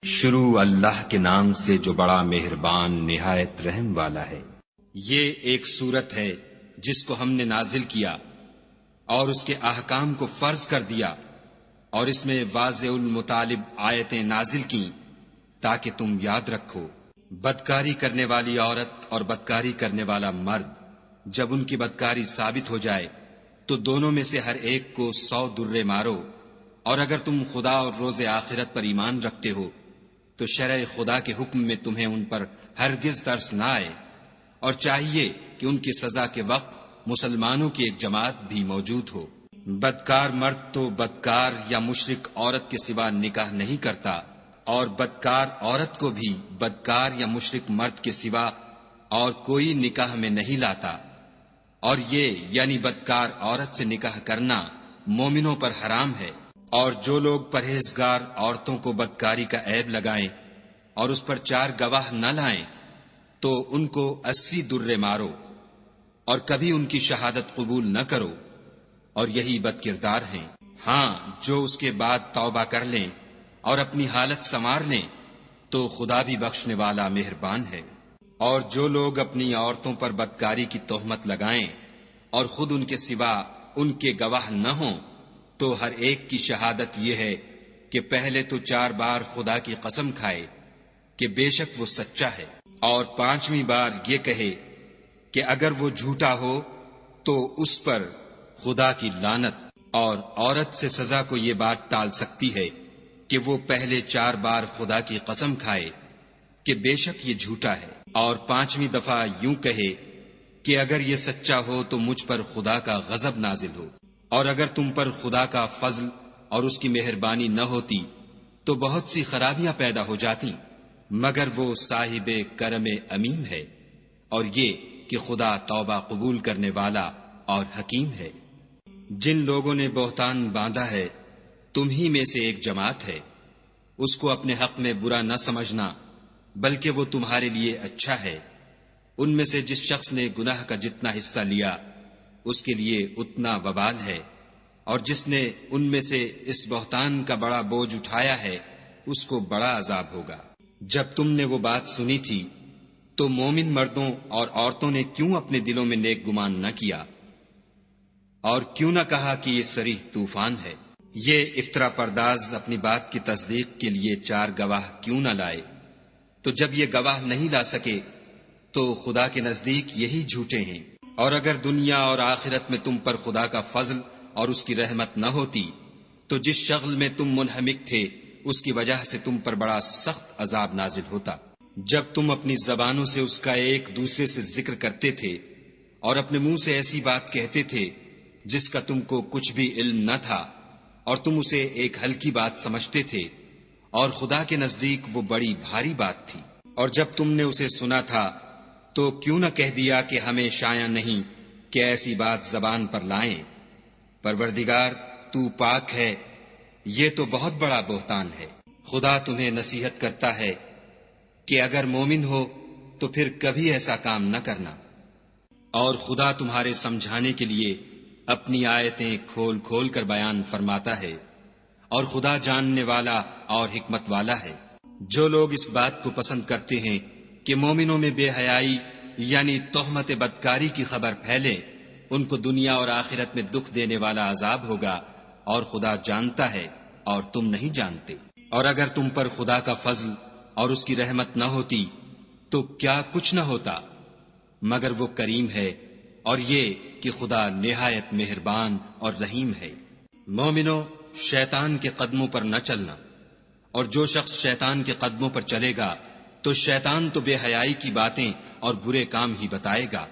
شروع اللہ کے نام سے جو بڑا مہربان نہایت رحم والا ہے۔ یہ ایک سورت ہے جس کو ہم نے نازل کیا اور اس کے احکام کو فرض کر دیا، اور اس میں واضح المطالب آیتیں نازل کیں تاکہ تم یاد رکھو۔ بدکاری کرنے والی عورت اور بدکاری کرنے والا مرد جب ان کی بدکاری ثابت ہو جائے تو دونوں میں سے ہر ایک کو 100 درے مارو، اور اگر تم خدا اور روز آخرت پر ایمان رکھتے ہو تو شرع خدا کے حکم میں تمہیں ان پر ہرگز ترس نہ آئے، اور چاہیے کہ ان کی سزا کے وقت مسلمانوں کی ایک جماعت بھی موجود ہو۔ بدکار مرد تو بدکار یا مشرک عورت کے سوا نکاح نہیں کرتا، اور بدکار عورت کو بھی بدکار یا مشرک مرد کے سوا اور کوئی نکاح میں نہیں لاتا، اور یہ یعنی بدکار عورت سے نکاح کرنا مومنوں پر حرام ہے۔ اور جو لوگ پرہیزگار عورتوں کو بدکاری کا عیب لگائیں اور اس پر 4 گواہ نہ لائیں تو ان کو 80 درے مارو، اور کبھی ان کی شہادت قبول نہ کرو، اور یہی بد کردار ہیں۔ ہاں، جو اس کے بعد توبہ کر لیں اور اپنی حالت سنوار لیں تو خدا بھی بخشنے والا مہربان ہے۔ اور جو لوگ اپنی عورتوں پر بدکاری کی تہمت لگائیں اور خود ان کے سوا ان کے گواہ نہ ہوں تو ہر ایک کی شہادت یہ ہے کہ پہلے تو 4 بار خدا کی قسم کھائے کہ بے شک وہ سچا ہے، اور 5ویں بار یہ کہے کہ اگر وہ جھوٹا ہو تو اس پر خدا کی لعنت۔ اور عورت سے سزا کو یہ بات ٹال سکتی ہے کہ وہ پہلے 4 بار خدا کی قسم کھائے کہ بے شک یہ جھوٹا ہے، اور 5ویں دفعہ یوں کہے کہ اگر یہ سچا ہو تو مجھ پر خدا کا غضب نازل ہو۔ اور اگر تم پر خدا کا فضل اور اس کی مہربانی نہ ہوتی تو بہت سی خرابیاں پیدا ہو جاتی، مگر وہ صاحب کرم امیم ہے، اور یہ کہ خدا توبہ قبول کرنے والا اور حکیم ہے۔ جن لوگوں نے بہتان باندھا ہے تم ہی میں سے ایک جماعت ہے، اس کو اپنے حق میں برا نہ سمجھنا بلکہ وہ تمہارے لیے اچھا ہے۔ ان میں سے جس شخص نے گناہ کا جتنا حصہ لیا اس کے لیے اتنا وبال ہے، اور جس نے ان میں سے اس بہتان کا بڑا بوجھ اٹھایا ہے اس کو بڑا عذاب ہوگا۔ جب تم نے وہ بات سنی تھی تو مومن مردوں اور عورتوں نے کیوں اپنے دلوں میں نیک گمان نہ کیا، اور کیوں نہ کہا کہ یہ صریح طوفان ہے؟ یہ افطرا پرداز اپنی بات کی تصدیق کے لیے 4 گواہ کیوں نہ لائے؟ تو جب یہ گواہ نہیں لا سکے تو خدا کے نزدیک یہی جھوٹے ہیں۔ اور اگر دنیا اور آخرت میں تم پر خدا کا فضل اور اس کی رحمت نہ ہوتی تو جس شغل میں تم منہمک تھے اس کی وجہ سے تم پر بڑا سخت عذاب نازل ہوتا۔ جب تم اپنی زبانوں سے اس کا ایک دوسرے سے ذکر کرتے تھے اور اپنے منہ سے ایسی بات کہتے تھے جس کا تم کو کچھ بھی علم نہ تھا، اور تم اسے ایک ہلکی بات سمجھتے تھے، اور خدا کے نزدیک وہ بڑی بھاری بات تھی۔ اور جب تم نے اسے سنا تھا تو کیوں نہ کہہ دیا کہ ہمیں شایع نہیں کہ ایسی بات زبان پر لائیں؟ پروردگار تو پاک ہے، یہ تو بہت بڑا بہتان ہے۔ خدا تمہیں نصیحت کرتا ہے کہ اگر مومن ہو تو پھر کبھی ایسا کام نہ کرنا، اور خدا تمہارے سمجھانے کے لیے اپنی آیتیں کھول کھول کر بیان فرماتا ہے، اور خدا جاننے والا اور حکمت والا ہے۔ جو لوگ اس بات کو پسند کرتے ہیں کہ مومنوں میں بے حیائی یعنی تہمت بدکاری کی خبر پھیلے، ان کو دنیا اور آخرت میں دکھ دینے والا عذاب ہوگا، اور خدا جانتا ہے اور تم نہیں جانتے۔ اور اگر تم پر خدا کا فضل اور اس کی رحمت نہ ہوتی تو کیا کچھ نہ ہوتا، مگر وہ کریم ہے، اور یہ کہ خدا نہایت مہربان اور رحیم ہے۔ مومنو، شیطان کے قدموں پر نہ چلنا، اور جو شخص شیطان کے قدموں پر چلے گا تو شیطان تو بے حیائی کی باتیں اور برے کام ہی بتائے گا۔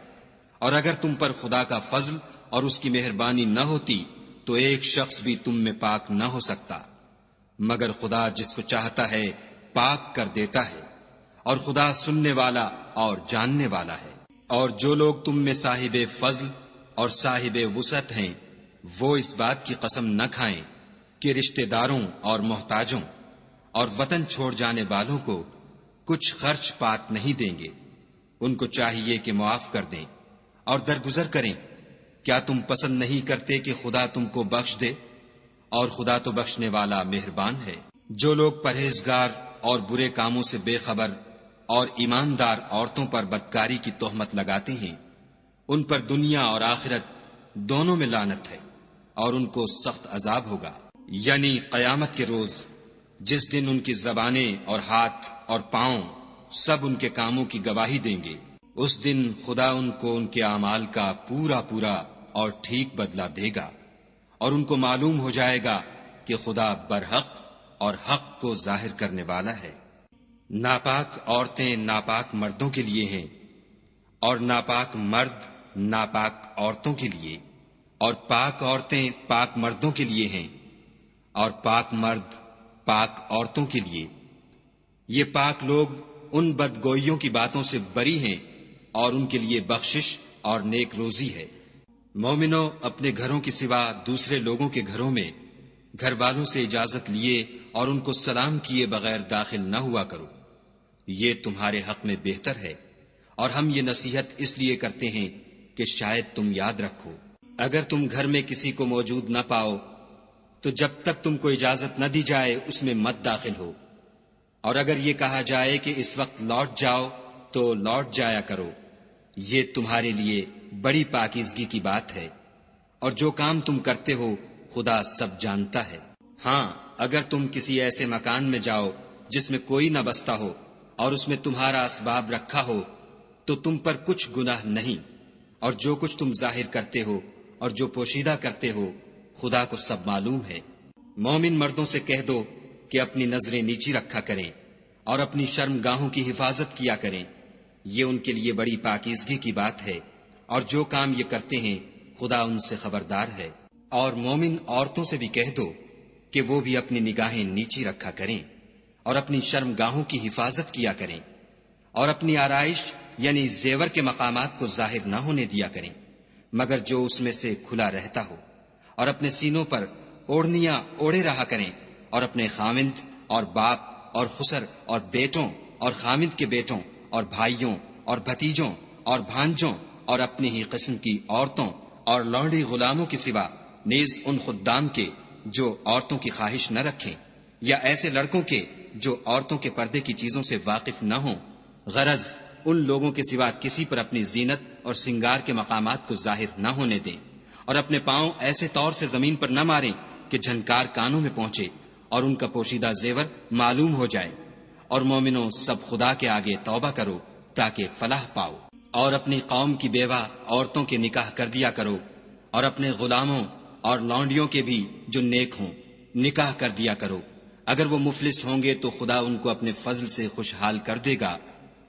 اور اگر تم پر خدا کا فضل اور اس کی مہربانی نہ ہوتی تو ایک شخص بھی تم میں پاک نہ ہو سکتا، مگر خدا جس کو چاہتا ہے پاک کر دیتا ہے، اور خدا سننے والا اور جاننے والا ہے۔ اور جو لوگ تم میں صاحب فضل اور صاحب وسعت ہیں وہ اس بات کی قسم نہ کھائیں کہ رشتہ داروں اور محتاجوں اور وطن چھوڑ جانے والوں کو کچھ خرچ پات نہیں دیں گے۔ ان کو چاہیے کہ معاف کر دیں اور درگزر کریں۔ کیا تم پسند نہیں کرتے کہ خدا تم کو بخش دے؟ اور خدا تو بخشنے والا مہربان ہے۔ جو لوگ پرہیزگار اور برے کاموں سے بے خبر اور ایماندار عورتوں پر بدکاری کی تہمت لگاتے ہیں، ان پر دنیا اور آخرت دونوں میں لعنت ہے اور ان کو سخت عذاب ہوگا، یعنی قیامت کے روز جس دن ان کی زبانیں اور ہاتھ اور پاؤں سب ان کے کاموں کی گواہی دیں گے۔ اس دن خدا ان کو ان کے اعمال کا پورا پورا اور ٹھیک بدلہ دے گا، اور ان کو معلوم ہو جائے گا کہ خدا برحق اور حق کو ظاہر کرنے والا ہے۔ ناپاک عورتیں ناپاک مردوں کے لیے ہیں، اور ناپاک مرد ناپاک عورتوں کے لیے، اور پاک عورتیں پاک مردوں کے لیے ہیں، اور پاک مرد پاک عورتوں کے لیے۔ یہ پاک لوگ ان بدگوئیوں کی باتوں سے بری ہیں، اور ان کے لیے بخشش اور نیک روزی ہے۔ مومنو، اپنے گھروں کے سوا دوسرے لوگوں کے گھروں میں گھر والوں سے اجازت لیے اور ان کو سلام کیے بغیر داخل نہ ہوا کرو، یہ تمہارے حق میں بہتر ہے، اور ہم یہ نصیحت اس لیے کرتے ہیں کہ شاید تم یاد رکھو۔ اگر تم گھر میں کسی کو موجود نہ پاؤ تو جب تک تم کو اجازت نہ دی جائے اس میں مت داخل ہو، اور اگر یہ کہا جائے کہ اس وقت لوٹ جاؤ تو لوٹ جایا کرو، یہ تمہارے لیے بڑی پاکیزگی کی بات ہے، اور جو کام تم کرتے ہو خدا سب جانتا ہے۔ ہاں، اگر تم کسی ایسے مکان میں جاؤ جس میں کوئی نہ بستا ہو اور اس میں تمہارا اسباب رکھا ہو تو تم پر کچھ گناہ نہیں، اور جو کچھ تم ظاہر کرتے ہو اور جو پوشیدہ کرتے ہو خدا کو سب معلوم ہے۔ مومن مردوں سے کہہ دو کہ اپنی نظریں نیچی رکھا کریں اور اپنی شرم گاہوں کی حفاظت کیا کریں، یہ ان کے لیے بڑی پاکیزگی کی بات ہے، اور جو کام یہ کرتے ہیں خدا ان سے خبردار ہے۔ اور مومن عورتوں سے بھی کہہ دو کہ وہ بھی اپنی نگاہیں نیچی رکھا کریں اور اپنی شرم گاہوں کی حفاظت کیا کریں، اور اپنی آرائش یعنی زیور کے مقامات کو ظاہر نہ ہونے دیا کریں مگر جو اس میں سے کھلا رہتا ہو، اور اپنے سینوں پر اوڑھنیاں اوڑھے رہا کریں، اور اپنے خاوند اور باپ اور خسر اور بیٹوں اور خاوند کے بیٹوں اور بھائیوں اور بھتیجوں اور بھانجوں اور اپنی ہی قسم کی عورتوں اور لونڈی غلاموں کے سوا نیز ان خدام کے جو عورتوں کی خواہش نہ رکھیں، یا ایسے لڑکوں کے جو عورتوں کے پردے کی چیزوں سے واقف نہ ہوں، غرض ان لوگوں کے سوا کسی پر اپنی زینت اور سنگار کے مقامات کو ظاہر نہ ہونے دیں، اور اپنے پاؤں ایسے طور سے زمین پر نہ ماریں کہ جھنکار کانوں میں پہنچے اور ان کا پوشیدہ زیور معلوم ہو جائے۔ اور مومنوں، سب خدا کے آگے توبہ کرو تاکہ فلاح پاؤ، اور اپنی قوم کی بیوہ عورتوں کے نکاح کر دیا کرو، اور اپنے غلاموں اور لونڈیوں کے بھی جو نیک ہوں نکاح کر دیا کرو۔ اگر وہ مفلس ہوں گے تو خدا ان کو اپنے فضل سے خوشحال کر دے گا،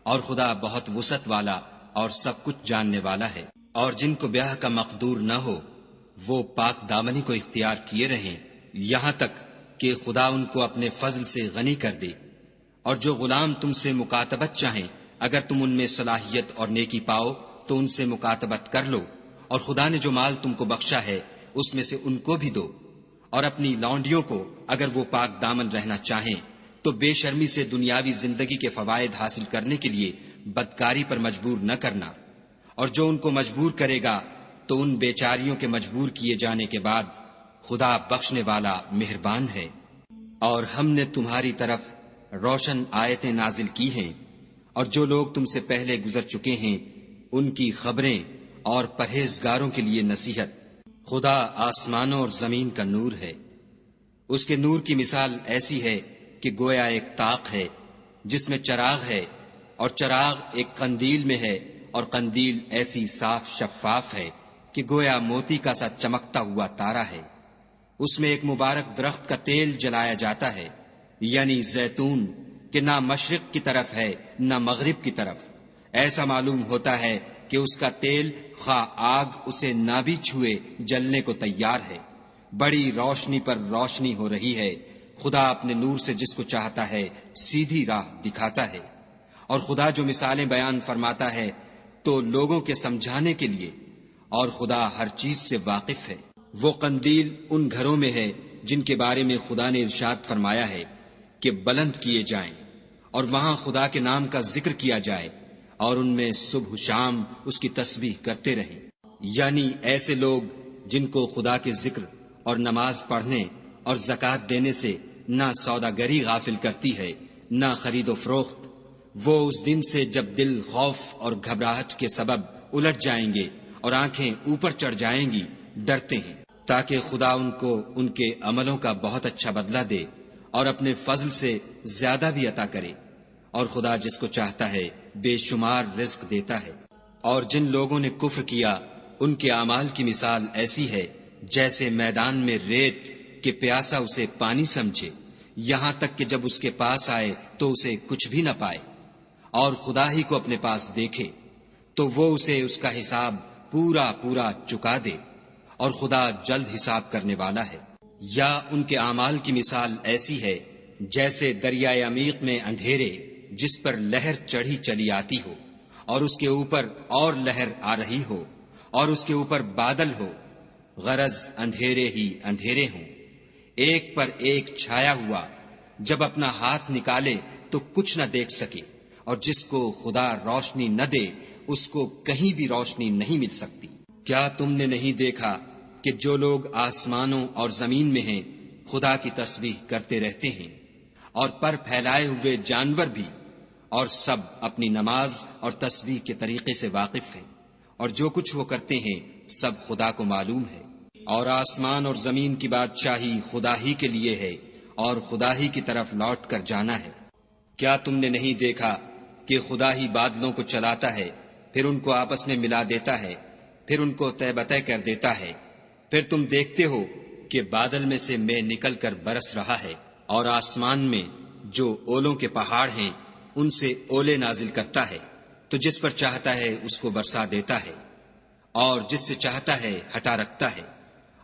اور خدا بہت وسعت والا اور سب کچھ جاننے والا ہے۔ اور جن کو بیاہ کا مقدور نہ ہو وہ پاک دامنی کو اختیار کیے رہیں یہاں تک کہ خدا ان کو اپنے فضل سے غنی کر دے۔ اور جو غلام تم سے مکاتبت چاہیں اگر تم ان میں صلاحیت اور نیکی پاؤ تو ان سے مکاتبت کر لو، اور خدا نے جو مال تم کو بخشا ہے اس میں سے ان کو بھی دو۔ اور اپنی لونڈیوں کو اگر وہ پاک دامن رہنا چاہیں تو بے شرمی سے دنیاوی زندگی کے فوائد حاصل کرنے کے لیے بدکاری پر مجبور نہ کرنا، اور جو ان کو مجبور کرے گا تو ان بیچاریوں کے مجبور کیے جانے کے بعد خدا بخشنے والا مہربان ہے۔ اور ہم نے تمہاری طرف روشن آیتیں نازل کی ہیں، اور جو لوگ تم سے پہلے گزر چکے ہیں ان کی خبریں اور پرہیزگاروں کے لیے نصیحت۔ خدا آسمانوں اور زمین کا نور ہے، اس کے نور کی مثال ایسی ہے کہ گویا ایک طاق ہے جس میں چراغ ہے، اور چراغ ایک قندیل میں ہے، اور قندیل ایسی صاف شفاف ہے کہ گویا موتی کا سا چمکتا ہوا تارا ہے۔ اس میں ایک مبارک درخت کا تیل جلایا جاتا ہے، یعنی زیتون، کہ نہ مشرق کی طرف ہے نہ مغرب کی طرف۔ ایسا معلوم ہوتا ہے کہ اس کا تیل خواہ آگ اسے نہ بھی چھوئے جلنے کو تیار ہے۔ بڑی روشنی پر روشنی ہو رہی ہے، خدا اپنے نور سے جس کو چاہتا ہے سیدھی راہ دکھاتا ہے۔ اور خدا جو مثالیں بیان فرماتا ہے تو لوگوں کے سمجھانے کے لیے، اور خدا ہر چیز سے واقف ہے۔ وہ قندیل ان گھروں میں ہے جن کے بارے میں خدا نے ارشاد فرمایا ہے کہ بلند کیے جائیں اور وہاں خدا کے نام کا ذکر کیا جائے، اور ان میں صبح شام اس کی تسبیح کرتے رہیں، یعنی ایسے لوگ جن کو خدا کے ذکر اور نماز پڑھنے اور زکوٰۃ دینے سے نہ سوداگری غافل کرتی ہے نہ خرید و فروخت۔ وہ اس دن سے جب دل خوف اور گھبراہٹ کے سبب الٹ جائیں گے اور آنکھیں اوپر چڑھ جائیں گی، ڈرتے ہیں، تاکہ خدا ان کو ان کے عملوں کا بہت اچھا بدلہ دے اور اپنے فضل سے زیادہ بھی عطا کرے۔ اور خدا جس کو چاہتا ہے بے شمار رزق دیتا ہے۔ اور جن لوگوں نے کفر کیا ان کے اعمال کی مثال ایسی ہے جیسے میدان میں ریت کہ پیاسا اسے پانی سمجھے، یہاں تک کہ جب اس کے پاس آئے تو اسے کچھ بھی نہ پائے، اور خدا ہی کو اپنے پاس دیکھے تو وہ اسے اس کا حساب پورا پورا چکا دے، اور خدا جلد حساب کرنے والا ہے۔ یا ان کے اعمال کی مثال ایسی ہے جیسے دریائے عمیق میں اندھیرے جس پر لہر چڑھی چلی آتی ہو، اور اس کے اوپر اور لہر آ رہی ہو، اور اس کے اوپر بادل ہو، غرض اندھیرے ہی اندھیرے ہوں، ایک پر ایک چھایا ہوا، جب اپنا ہاتھ نکالے تو کچھ نہ دیکھ سکے، اور جس کو خدا روشنی نہ دے اس کو کہیں بھی روشنی نہیں مل سکتی۔ کیا تم نے نہیں دیکھا کہ جو لوگ آسمانوں اور زمین میں ہیں خدا کی تسبیح کرتے رہتے ہیں، اور پر پھیلائے ہوئے جانور بھی، اور سب اپنی نماز اور تسبیح کے طریقے سے واقف ہیں، اور جو کچھ وہ کرتے ہیں سب خدا کو معلوم ہے۔ اور آسمان اور زمین کی بادشاہی خدا ہی کے لیے ہے، اور خدا ہی کی طرف لوٹ کر جانا ہے۔ کیا تم نے نہیں دیکھا کہ خدا ہی بادلوں کو چلاتا ہے، پھر ان کو آپس میں ملا دیتا ہے، پھر ان کو تہ بتہ کر دیتا ہے، پھر تم دیکھتے ہو کہ بادل میں سے مے نکل کر برس رہا ہے، اور آسمان میں جو اولوں کے پہاڑ ہیں ان سے اولے نازل کرتا ہے، تو جس پر چاہتا ہے اس کو برسا دیتا ہے، اور جس سے چاہتا ہے ہٹا رکھتا ہے۔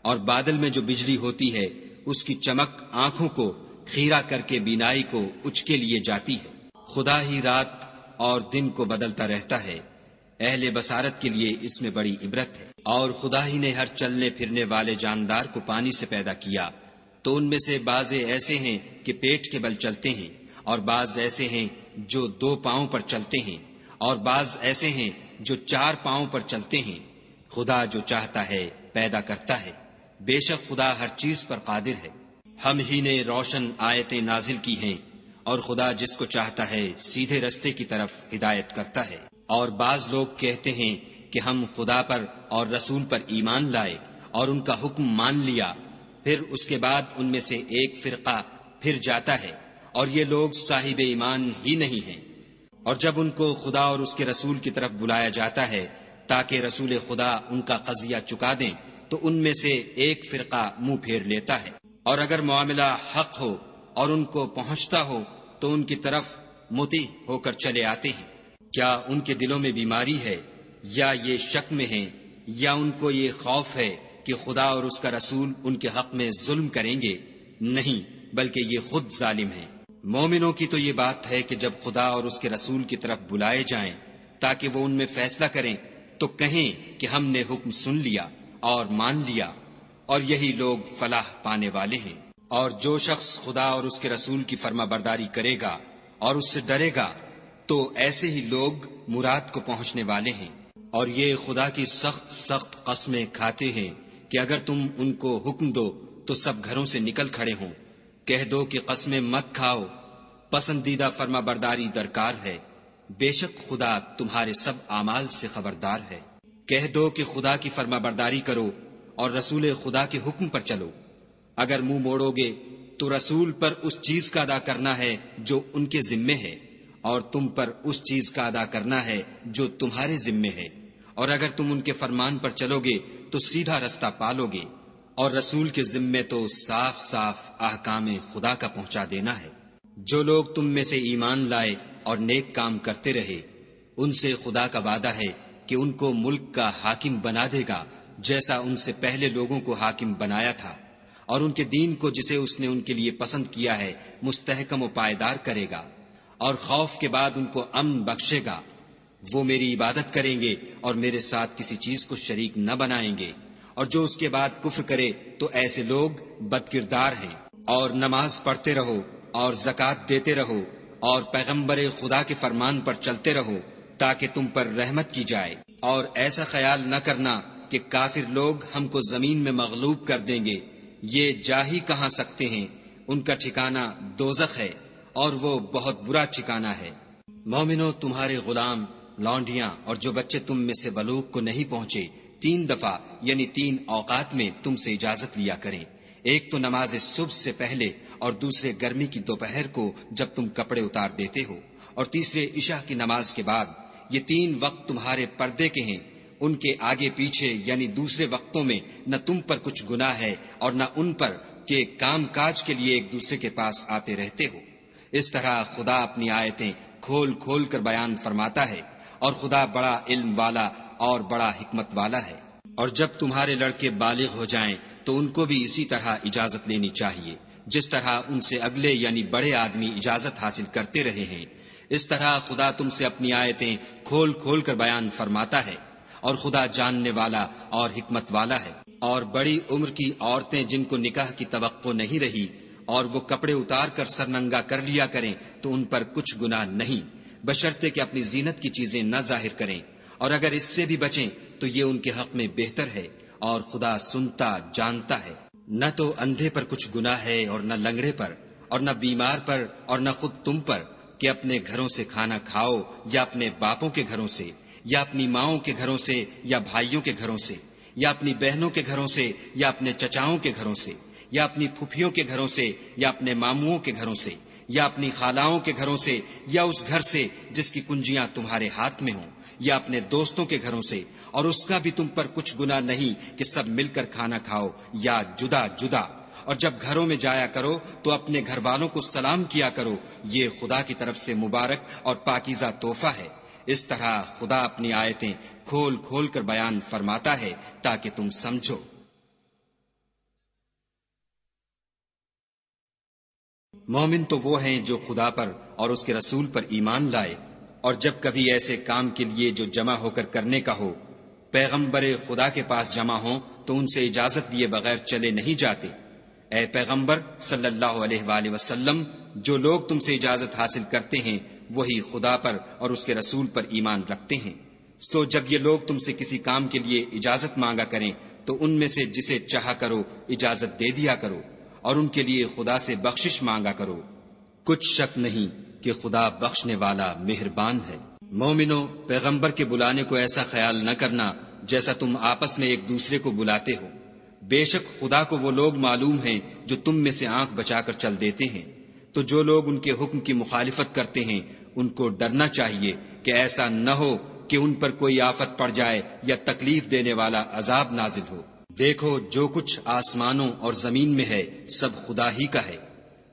اور بادل میں جو بجلی ہوتی ہے اس کی چمک آنکھوں کو خیرہ کر کے بینائی کو اچکے لیے جاتی ہے۔ خدا ہی رات اور دن کو بدلتا رہتا ہے، اہل بصارت کے لیے اس میں بڑی عبرت ہے۔ اور خدا ہی نے ہر چلنے پھرنے والے جاندار کو پانی سے پیدا کیا، تو ان میں سے بعض ایسے ہیں کہ پیٹ کے بل چلتے ہیں، اور بعض ایسے ہیں جو 2 پاؤں پر چلتے ہیں، اور بعض ایسے ہیں جو 4 پاؤں پر چلتے ہیں۔ خدا جو چاہتا ہے پیدا کرتا ہے، بے شک خدا ہر چیز پر قادر ہے۔ ہم ہی نے روشن آیتیں نازل کی ہیں، اور خدا جس کو چاہتا ہے سیدھے رستے کی طرف ہدایت کرتا ہے۔ اور بعض لوگ کہتے ہیں کہ ہم خدا پر اور رسول پر ایمان لائے اور ان کا حکم مان لیا، پھر اس کے بعد ان میں سے ایک فرقہ پھر جاتا ہے، اور یہ لوگ صاحب ایمان ہی نہیں ہیں۔ اور جب ان کو خدا اور اس کے رسول کی طرف بلایا جاتا ہے تاکہ رسول خدا ان کا قضیہ چکا دیں، تو ان میں سے ایک فرقہ منہ پھیر لیتا ہے، اور اگر معاملہ حق ہو اور ان کو پہنچتا ہو تو ان کی طرف مطیع ہو کر چلے آتے ہیں۔ کیا ان کے دلوں میں بیماری ہے، یا یہ شک میں ہیں، یا ان کو یہ خوف ہے کہ خدا اور اس کا رسول ان کے حق میں ظلم کریں گے؟ نہیں، بلکہ یہ خود ظالم ہیں۔ مومنوں کی تو یہ بات ہے کہ جب خدا اور اس کے رسول کی طرف بلائے جائیں تاکہ وہ ان میں فیصلہ کریں تو کہیں کہ ہم نے حکم سن لیا اور مان لیا، اور یہی لوگ فلاح پانے والے ہیں۔ اور جو شخص خدا اور اس کے رسول کی فرما برداری کرے گا اور اس سے ڈرے گا تو ایسے ہی لوگ مراد کو پہنچنے والے ہیں۔ اور یہ خدا کی سخت سخت قسمیں کھاتے ہیں کہ اگر تم ان کو حکم دو تو سب گھروں سے نکل کھڑے ہوں۔ کہہ دو کہ قسمیں مت کھاؤ، پسندیدہ فرما برداری درکار ہے، بے شک خدا تمہارے سب اعمال سے خبردار ہے۔ کہہ دو کہ خدا کی فرما برداری کرو اور رسول خدا کے حکم پر چلو۔ اگر منہ موڑو گے تو رسول پر اس چیز کا ادا کرنا ہے جو ان کے ذمے ہے، اور تم پر اس چیز کا ادا کرنا ہے جو تمہارے ذمے ہے، اور اگر تم ان کے فرمان پر چلو گے تو سیدھا رستہ پالو گے۔ اور رسول کے ذمے تو صاف صاف احکام خدا کا پہنچا دینا ہے۔ جو لوگ تم میں سے ایمان لائے اور نیک کام کرتے رہے، ان سے خدا کا وعدہ ہے کہ ان کو ملک کا حاکم بنا دے گا جیسا ان سے پہلے لوگوں کو حاکم بنایا تھا، اور ان کے دین کو جسے اس نے ان کے لیے پسند کیا ہے مستحکم و پائیدار کرے گا، اور خوف کے بعد ان کو امن بخشے گا۔ وہ میری عبادت کریں گے اور میرے ساتھ کسی چیز کو شریک نہ بنائیں گے، اور جو اس کے بعد کفر کرے تو ایسے لوگ بدکردار ہیں۔ اور نماز پڑھتے رہو اور زکوٰۃ دیتے رہو اور پیغمبر خدا کے فرمان پر چلتے رہو تاکہ تم پر رحمت کی جائے، اور ایسا خیال نہ کرنا کہ کافر لوگ ہم کو زمین میں مغلوب کر دیں گے، یہ جا ہی کہاں سکتے ہیں، ان کا ٹھکانہ دوزخ ہے، اور وہ بہت برا ٹھکانہ ہے۔ مومنو، تمہارے غلام، لونڈیاں اور جو بچے تم میں سے بلوغ کو نہیں پہنچے 3 دفعہ یعنی 3 اوقات میں تم سے اجازت لیا کریں، ایک تو نماز صبح سے پہلے اور دوسرے گرمی کی دوپہر کو جب تم کپڑے اتار دیتے ہو، اور تیسرے عشاء کی نماز کے بعد۔ یہ 3 وقت تمہارے پردے کے ہیں، ان کے آگے پیچھے یعنی دوسرے وقتوں میں نہ تم پر کچھ گناہ ہے اور نہ ان پر کہ کام کاج کے لیے ایک دوسرے کے پاس آتے رہتے ہو۔ اس طرح خدا اپنی آیتیں کھول کھول کر بیان فرماتا ہے، اور خدا بڑا علم والا اور بڑا حکمت والا ہے۔ اور جب تمہارے لڑکے بالغ ہو جائیں تو ان کو بھی اسی طرح اجازت لینی چاہیے جس طرح ان سے اگلے یعنی بڑے آدمی اجازت حاصل کرتے رہے ہیں۔ اس طرح خدا تم سے اپنی آیتیں کھول کھول کر بیان فرماتا ہے، اور خدا جاننے والا اور حکمت والا ہے۔ اور بڑی عمر کی عورتیں جن کو نکاح کی توقع نہیں رہی اور وہ کپڑے اتار کر سرننگا کر لیا کریں تو ان پر کچھ گناہ نہیں، بشرطے کہ اپنی زینت کی چیزیں نہ ظاہر کریں، اور اگر اس سے بھی بچیں تو یہ ان کے حق میں بہتر ہے، اور خدا سنتا جانتا ہے۔ نہ تو اندھے پر کچھ گناہ ہے اور نہ لنگڑے پر اور نہ بیمار پر اور نہ خود تم پر کہ اپنے گھروں سے کھانا کھاؤ یا اپنے باپوں کے گھروں سے یا اپنی ماؤں کے گھروں سے یا بھائیوں کے گھروں سے یا اپنی بہنوں کے گھروں سے یا اپنے چچاؤں کے گھروں سے یا اپنی پھوپھیوں کے گھروں سے یا اپنے ماموں کے گھروں سے یا اپنی خالاؤں کے گھروں سے یا اس گھر سے جس کی کنجیاں تمہارے ہاتھ میں ہوں یا اپنے دوستوں کے گھروں سے، اور اس کا بھی تم پر کچھ گناہ نہیں کہ سب مل کر کھانا کھاؤ یا جدا جدا۔ اور جب گھروں میں جایا کرو تو اپنے گھر والوں کو سلام کیا کرو، یہ خدا کی طرف سے مبارک اور پاکیزہ تحفہ ہے۔ اس طرح خدا اپنی آیتیں کھول کھول کر بیان فرماتا ہے تاکہ تم سمجھو۔ مومن تو وہ ہیں جو خدا پر اور اس کے رسول پر ایمان لائے، اور جب کبھی ایسے کام کے لیے جو جمع ہو کر کرنے کا ہو پیغمبر خدا کے پاس جمع ہوں تو ان سے اجازت لیے بغیر چلے نہیں جاتے۔ اے پیغمبر صلی اللہ علیہ وآلہ وسلم، جو لوگ تم سے اجازت حاصل کرتے ہیں وہی خدا پر اور اس کے رسول پر ایمان رکھتے ہیں۔ سو جب یہ لوگ تم سے کسی کام کے لیے اجازت مانگا کریں تو ان میں سے جسے چاہا کرو اجازت دے دیا کرو، اور ان کے لیے خدا سے بخشش مانگا کرو، کچھ شک نہیں کہ خدا بخشنے والا مہربان ہے۔ مومنو، پیغمبر کے بلانے کو ایسا خیال نہ کرنا جیسا تم آپس میں ایک دوسرے کو بلاتے ہو، بے شک خدا کو وہ لوگ معلوم ہیں جو تم میں سے آنکھ بچا کر چل دیتے ہیں۔ تو جو لوگ ان کے حکم کی مخالفت کرتے ہیں ان کو ڈرنا چاہیے کہ ایسا نہ ہو کہ ان پر کوئی آفت پڑ جائے یا تکلیف دینے والا عذاب نازل ہو۔ دیکھو، جو کچھ آسمانوں اور زمین میں ہے سب خدا ہی کا ہے،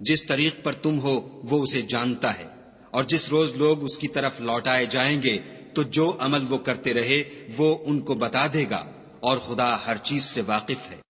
جس طریق پر تم ہو وہ اسے جانتا ہے، اور جس روز لوگ اس کی طرف لوٹائے جائیں گے تو جو عمل وہ کرتے رہے وہ ان کو بتا دے گا، اور خدا ہر چیز سے واقف ہے۔